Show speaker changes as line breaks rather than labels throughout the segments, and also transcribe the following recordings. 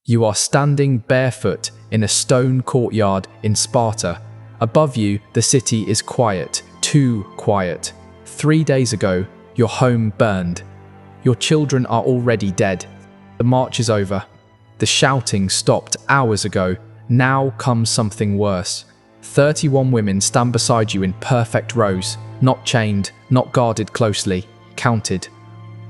You are standing barefoot in a stone courtyard in Sparta. Above you, the city is quiet, too quiet. 3 days ago, your home burned. Your children are already dead. The march is over. The shouting stopped hours ago. Now comes something worse. 31 women stand beside you in perfect rows, not chained, not guarded closely, counted.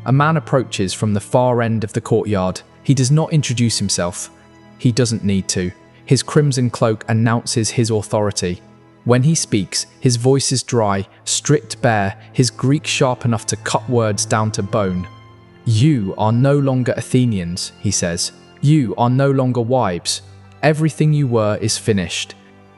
A man approaches from the far end of the courtyard. He does not introduce himself. He doesn't need to. His crimson cloak announces his authority. When he speaks, his voice is dry, stripped bare, his Greek sharp enough to cut words down to bone. You are no longer Athenians, he says. You are no longer wives. Everything you were is finished.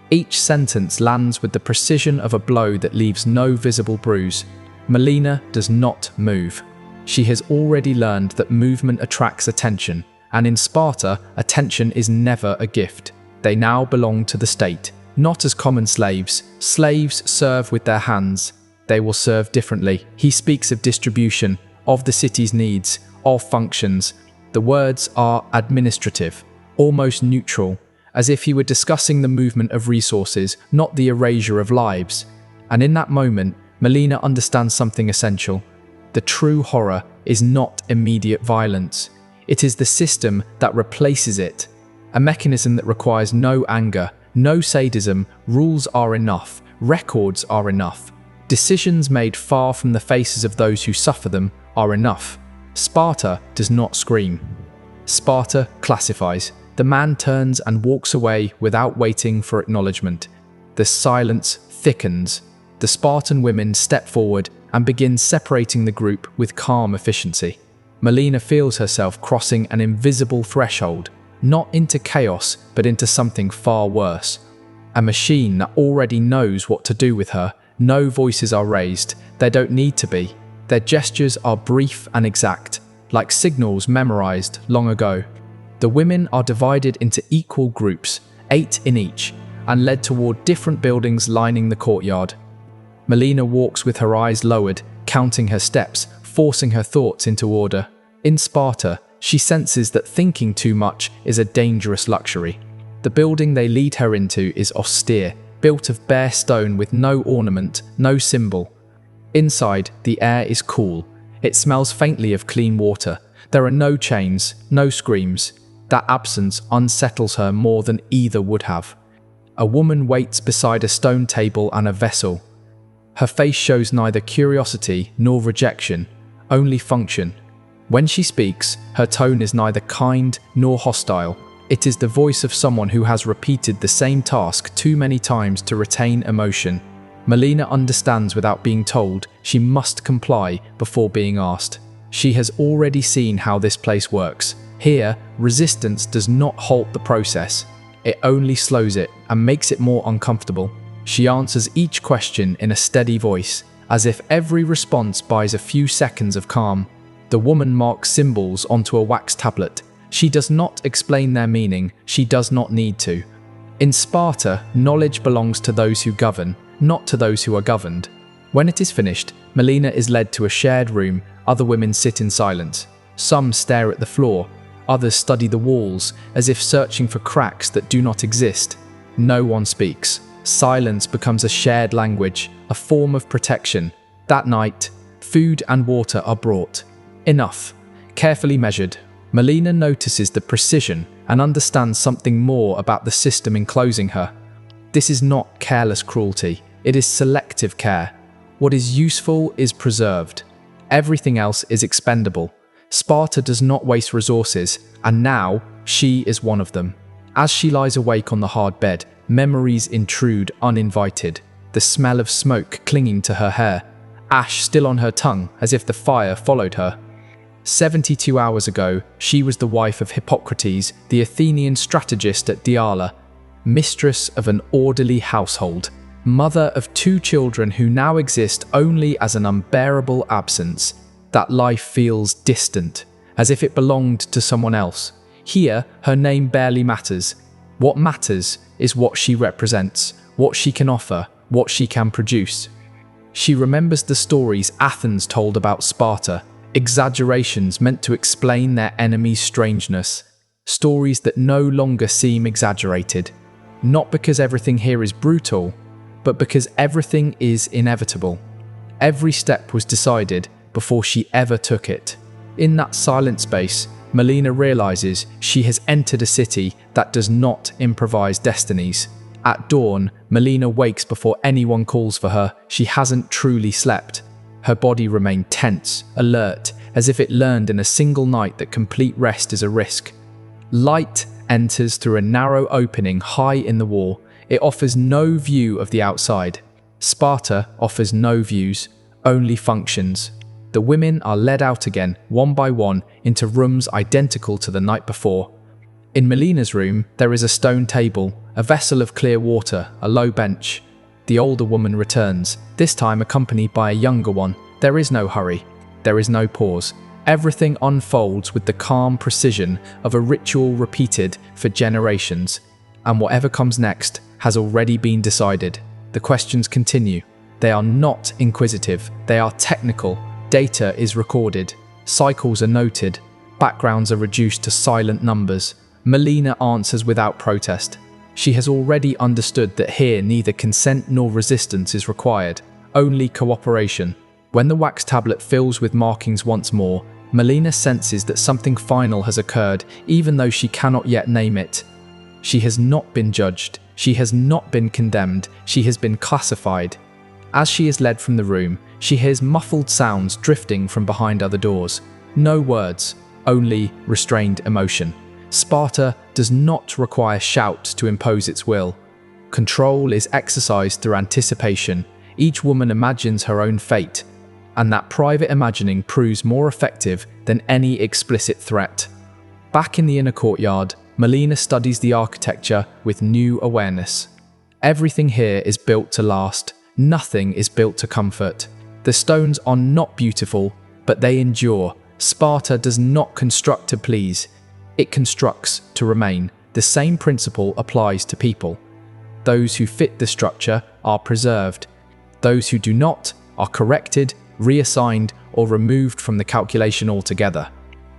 Each sentence lands with the precision of a blow that leaves no visible bruise. Melina does not move. She has already learned that movement attracts attention, and in Sparta, attention is never a gift. They now belong to the state, not as common slaves. Slaves serve with their hands. They will serve differently. He speaks of distribution, of the city's needs, of functions. The words are administrative, almost neutral, as if he were discussing the movement of resources, not the erasure of lives. And in that moment, Melina understands something essential. The true horror is not immediate violence. It is the system that replaces it. A mechanism that requires no anger, no sadism. Rules are enough. Records are enough. Decisions made far from the faces of those who suffer them are enough. Sparta does not scream. Sparta classifies. The man turns and walks away without waiting for acknowledgement. The silence thickens. The Spartan women step forward and begin separating the group with calm efficiency. Melina feels herself crossing an invisible threshold, not into chaos, but into something far worse. A machine that already knows what to do with her. No voices are raised. They don't need to be. Their gestures are brief and exact, like signals memorized long ago. The women are divided into equal groups, 8 in each, and led toward different buildings lining the courtyard. Melina walks with her eyes lowered, counting her steps, forcing her thoughts into order. In Sparta, she senses that thinking too much is a dangerous luxury. The building they lead her into is austere, built of bare stone with no ornament, no symbol. Inside, the air is cool. It smells faintly of clean water. There are no chains, no screams. That absence unsettles her more than either would have. A woman waits beside a stone table and a vessel. Her face shows neither curiosity nor rejection, only function. When she speaks, her tone is neither kind nor hostile. It is the voice of someone who has repeated the same task too many times to retain emotion. Melina understands without being told. She must comply before being asked. She has already seen how this place works. Here, resistance does not halt the process. It only slows it and makes it more uncomfortable. She answers each question in a steady voice, as if every response buys a few seconds of calm. The woman marks symbols onto a wax tablet. She does not explain their meaning. She does not need to. In Sparta, knowledge belongs to those who govern, not to those who are governed. When it is finished, Melina is led to a shared room. Other women sit in silence. Some stare at the floor. Others study the walls, as if searching for cracks that do not exist. No one speaks. Silence becomes a shared language, a form of protection. That night, food and water are brought. Enough. Carefully measured. Melina notices the precision and understands something more about the system enclosing her. This is not careless cruelty. It is selective care. What is useful is preserved. Everything else is expendable. Sparta does not waste resources, and now she is one of them. As she lies awake on the hard bed, memories intrude uninvited. The smell of smoke clinging to her hair, ash still on her tongue as if the fire followed her. 72 hours ago, she was the wife of Hippocrates, the Athenian strategist at Diala, mistress of an orderly household, mother of 2 children who now exist only as an unbearable absence. That life feels distant, as if it belonged to someone else. Here, her name barely matters. What matters is what she represents, what she can offer, what she can produce. She remembers the stories Athens told about Sparta, exaggerations meant to explain their enemy's strangeness. stories that no longer seem exaggerated. Not because everything here is brutal, but because everything is inevitable. Every step was decided before she ever took it. In that silent space, Melina realizes she has entered a city that does not improvise destinies. At dawn, Melina wakes before anyone calls for her. She hasn't truly slept. Her body remained tense, alert, as if it learned in a single night that complete rest is a risk. Light enters through a narrow opening high in the wall. It offers no view of the outside. Sparta offers no views, only functions. The women are led out again, one by one, into rooms identical to the night before. In Melina's room, there is a stone table, a vessel of clear water, a low bench. The older woman returns, this time accompanied by a younger one. There is no hurry. There is no pause. Everything unfolds with the calm precision of a ritual repeated for generations. And whatever comes next has already been decided. The questions continue. They are not inquisitive. They are technical. Data is recorded. Cycles are noted. Backgrounds are reduced to silent numbers. Melina answers without protest. She has already understood that here neither consent nor resistance is required, only cooperation. When the wax tablet fills with markings once more, Melina senses that something final has occurred, even though she cannot yet name it. She has not been judged. She has not been condemned. She has been classified. As she is led from the room, she hears muffled sounds drifting from behind other doors. No words, only restrained emotion. Sparta does not require shouts to impose its will. Control is exercised through anticipation. Each woman imagines her own fate, and that private imagining proves more effective than any explicit threat. Back in the inner courtyard, Melina studies the architecture with new awareness. Everything here is built to last. Nothing is built to comfort. The stones are not beautiful, but they endure. Sparta does not construct to please. It constructs to remain. The same principle applies to people. Those who fit the structure are preserved. Those who do not are corrected, reassigned, or removed from the calculation altogether.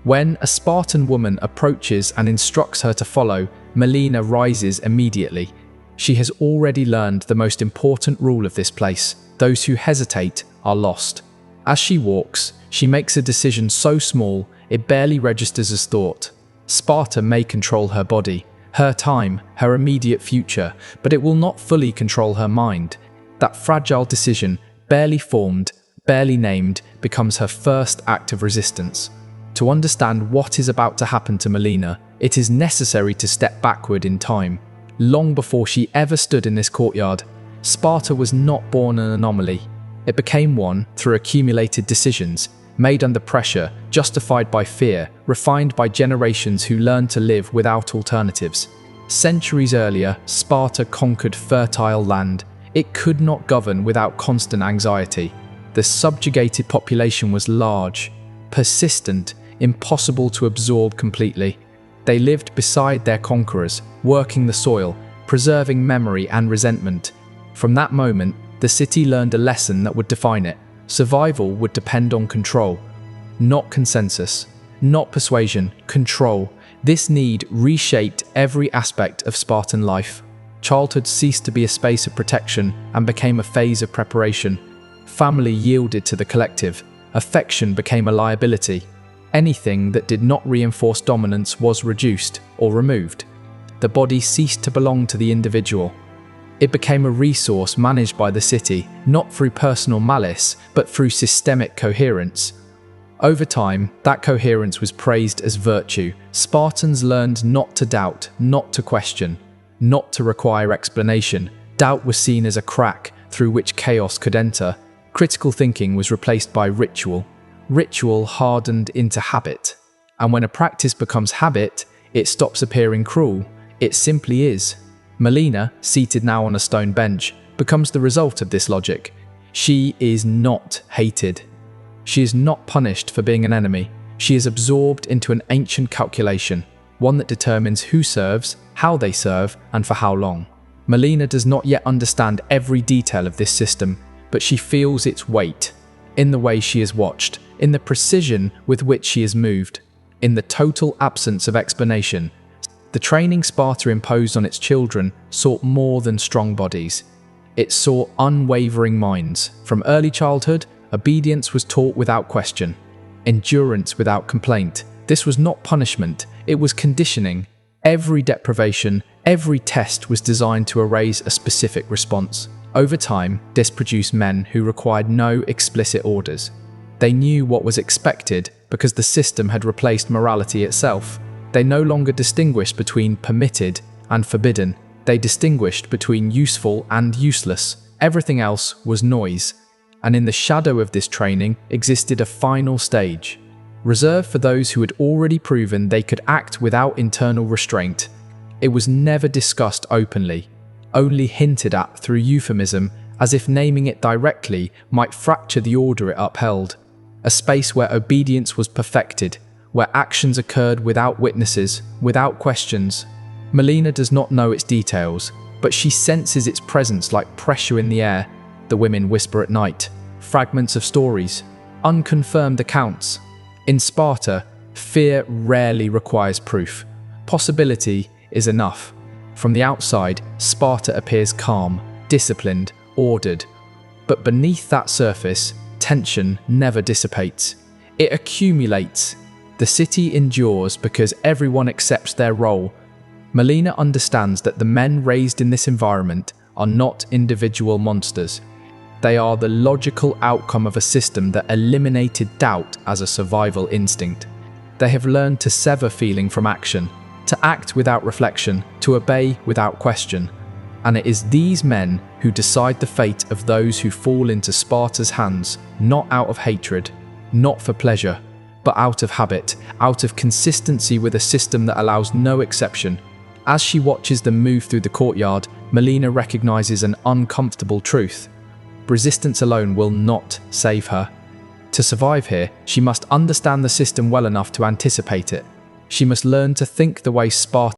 When a Spartan woman approaches and instructs her to follow, Melina rises immediately. She has already learned the most important rule of this place. Those who hesitate are lost. As she walks, she makes a decision so small it barely registers as thought. Sparta may control her body, her time, her immediate future, but it will not fully control her mind. That fragile decision, barely formed, barely named, becomes her first act of resistance. To understand what is about to happen to Melina, it is necessary to step backward in time. Long before she ever stood in this courtyard, Sparta was not born an anomaly. It became one through accumulated decisions, made under pressure, justified by fear, refined by generations who learned to live without alternatives. Centuries earlier, Sparta conquered fertile land. It could not govern without constant anxiety. The subjugated population was large, persistent, impossible to absorb completely. They lived beside their conquerors, working the soil, preserving memory and resentment. From that moment, the city learned a lesson that would define it. Survival would depend on control, not consensus, not persuasion, control. This need reshaped every aspect of Spartan life. Childhood ceased to be a space of protection and became a phase of preparation. Family yielded to the collective. Affection became a liability. Anything that did not reinforce dominance was reduced or removed. The body ceased to belong to the individual. It became a resource managed by the city, not through personal malice, but through systemic coherence. Over time, that coherence was praised as virtue. Spartans learned not to doubt, not to question, not to require explanation. Doubt was seen as a crack through which chaos could enter. Critical thinking was replaced by ritual. Ritual hardened into habit. And when a practice becomes habit, it stops appearing cruel. It simply is. Melina, seated now on a stone bench, becomes the result of this logic. She is not hated. She is not punished for being an enemy. She is absorbed into an ancient calculation, one that determines who serves, how they serve, and for how long. Melina does not yet understand every detail of this system, but she feels its weight, in the way she is watched, in the precision with which she is moved, in the total absence of explanation. The training Sparta imposed on its children sought more than strong bodies. It sought unwavering minds. From early childhood, obedience was taught without question, endurance without complaint. This was not punishment, it was conditioning. Every deprivation, every test was designed to erase a specific response. Over time, this produced men who required no explicit orders. They knew what was expected because the system had replaced morality itself. They no longer distinguished between permitted and forbidden. They distinguished between useful and useless. Everything else was noise. And in the shadow of this training existed a final stage, reserved for those who had already proven they could act without internal restraint. It was never discussed openly, only hinted at through euphemism, as if naming it directly might fracture the order it upheld. A space where obedience was perfected, where actions occurred without witnesses, without questions. Melina does not know its details, but she senses its presence like pressure in the air. The women whisper at night, fragments of stories, unconfirmed accounts. In Sparta, fear rarely requires proof. Possibility is enough. From the outside, Sparta appears calm, disciplined, ordered. But beneath that surface, tension never dissipates. It accumulates. The city endures because everyone accepts their role. Melina understands that the men raised in this environment are not individual monsters. They are the logical outcome of a system that eliminated doubt as a survival instinct. They have learned to sever feeling from action, to act without reflection, to obey without question. And it is these men who decide the fate of those who fall into Sparta's hands, not out of hatred, not for pleasure, but out of habit, out of consistency with a system that allows no exception. As she watches them move through the courtyard, Melina recognizes an uncomfortable truth. Resistance alone will not save her. To survive here, she must understand the system well enough to anticipate it. She must learn to think the way Sparta